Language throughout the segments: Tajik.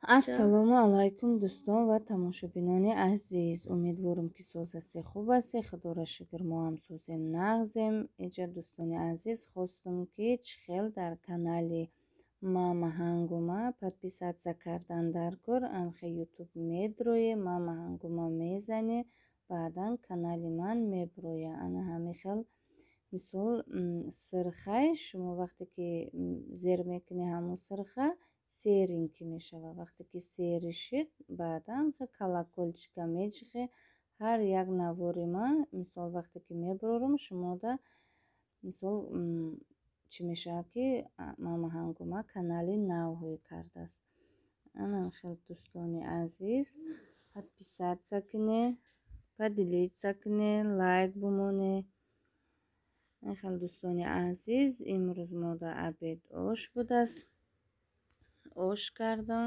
ассалому алайкум дӯстон ва тамошобинони азиз. Умедворам ки созаси хуб аст. Худоро шукр, мо ҳам созем нағзем. Иҷа дӯстони азиз, хостум ки чӣ хел дар канали Мама Ҳангома подписатсия кардан даргор. Амхе ютуб медрои Мама Ҳангома мезани, баъдан канали ман меброя. Ана ҳамин хел мисол сирхай шумо вақте ки зер мекунӣ ҳамун сирха серинки мешава. Вақте ки сери шид, баъдан колокольчика меҷихе. ҳар як навори ман мисол вақте ки меброрум шумода мисол чӣ мешавад ки Мама Ҳангома канали навҳои кардааст. Анан хел дӯстони азиз, подписатсия кунед, поделитсия кунед, лайк бумонед. хел дӯстони азиз, имрӯз мо дар обед ош будааст. ош кардам.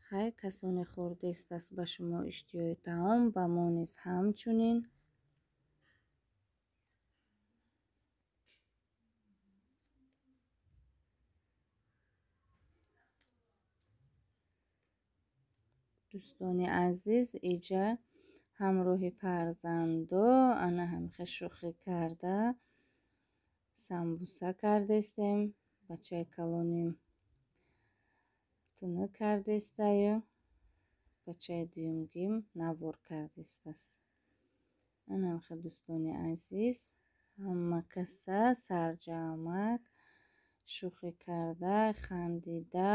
хай касоне хӯрдест ба шумо иштиёи таом, ба мо низ ҳамчунин. дӯстони азиз, иҷа ҳамроҳи фарзандо ана ҳамихе шӯхӣ карда самбуса кардестем. Бачаи калоним тӯна кардестаю, бачаи дуюмгим навор кардестаст. ана ҳамихе дӯстони азиз, ҳама каса сарҷамак шӯхӣ карда, хандида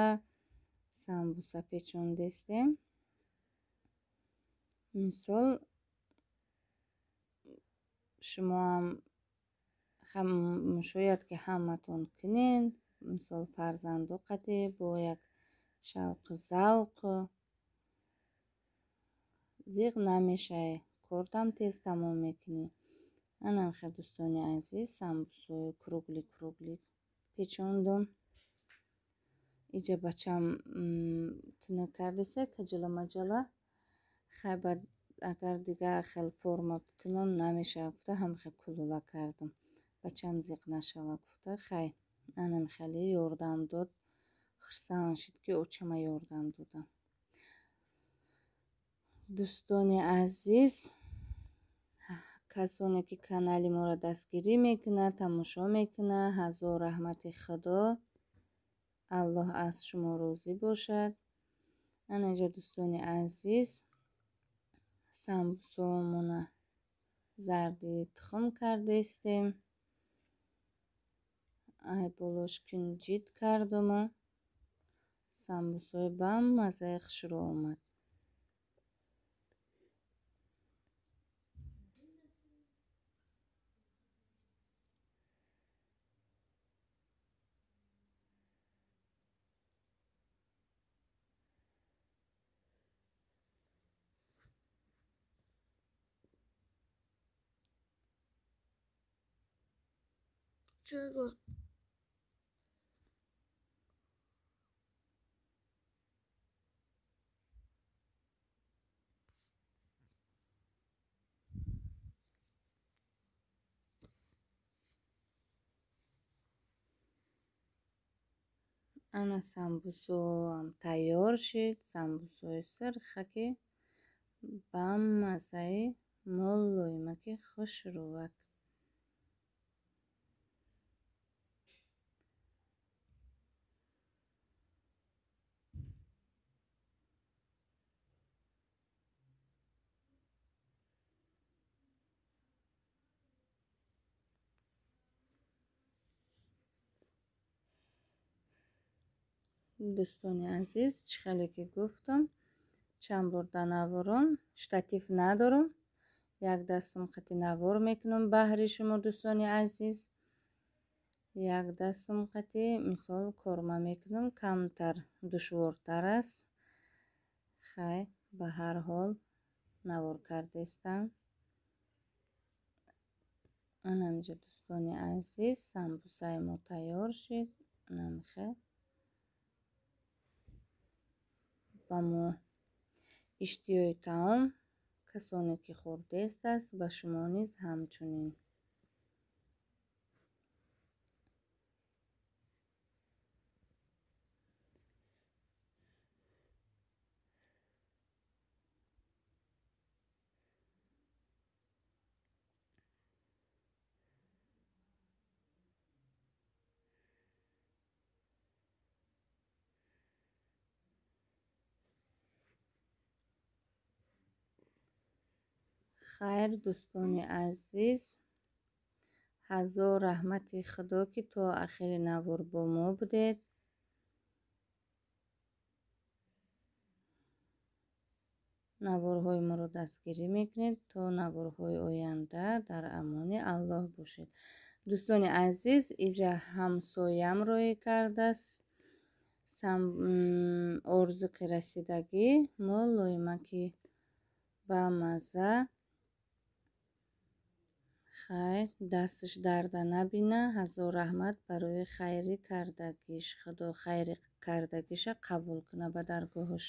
самбуса печондестем. мисол шумо ҳам шояд ки ҳаматон кунен. мисол фарзанду қати бо як шавқу завқу зиқ намешавӣ, кортам тез тамом мекунӣ. ана ҳамихе дӯстони азиз, самбусои кругли печондум. иҷа бачам тӯна кардеста каҷаламаҷала. хай баъд агар дигар хел форма кунам намешавад гуфта ҳамихе кулула кардам. бачам зиқ нашавад гуфта хай ана михеле ёрдам дод. хурсанд шид ки очама ёрдам додам. дӯстони азиз, касоне ки канали моро дастгирӣ мекунад, тамошо мекунад, ҳазор раҳмати худо. аллоҳ аз шумо розӣ бошад. ана иҷа дӯстони азиз, самбусаомона зарди тухм кардестем. ай болош кунҷид кардума. самбусои бамаззаи хушро омад. чого? ана самбусоам тайёр шид. самбусои сирха ки бамаззаи мулоима ки хушрӯвак. дӯстони азиз, чӣ хеле ки гуфтам, чанд бор дар наворон штатив надорам. як дастам қати навор мекунам баҳри шумо дӯстони азиз. як дастам қати мисол корма мекунам, камтар душвортар аст. хай ба ҳар ҳол навор кардестам. ана инҷа дӯстони азиз, самбусаи мо тайёр шид. намихе ба мо иштиёи таом, касоне ки хӯрдест ба шумо низ ҳамчунин. хайр, дӯстони азиз, ҳазор раҳмати худо, ки то ахири навор бо мо будед. наворҳои моро дастгирӣ мекунед. То наворҳои оянда дар амони Аллоҳ бошед. дӯстони азиз, иҷа ҳамсоямро кардааст. орзуқи расидагӣ мо лоймаки бамазза. хайр, дасташ дарда набина. ҳазор раҳмат барои хайри кардагиш. худо хайри кардагиша қабул куна ба даргоҳаш.